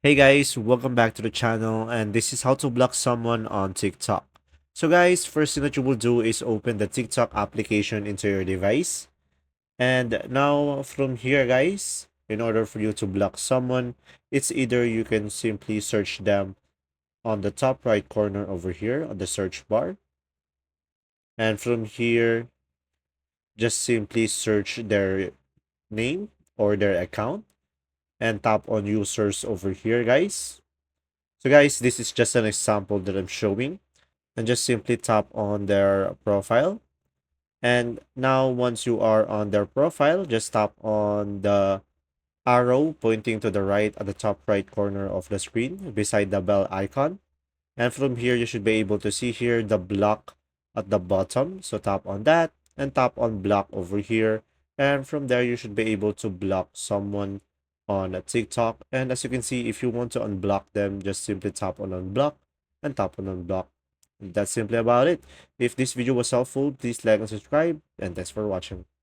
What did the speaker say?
Hey guys, welcome back to the channel, and this is how to block someone on TikTok. So guys, first thing that you will do is open the TikTok application into your device. And now from here guys, in order for you to block someone, it's either you can simply search them on the top right corner over here on the search bar. And from here, just simply search their name or their account and tap on users over here guys. So guys, this is just an example that I'm showing, and just simply tap on their profile. And now once you are on their profile, just tap on the arrow pointing to the right at the top right corner of the screen beside the bell icon. And from here, you should be able to see here the block at the bottom. So tap on that and tap on block over here. And from there, you should be able to block someone on a TikTok. And as you can see, if you want to unblock them, just simply tap on unblock and tap on unblock. That's simply about it. If this video was helpful, please like and subscribe. And thanks for watching.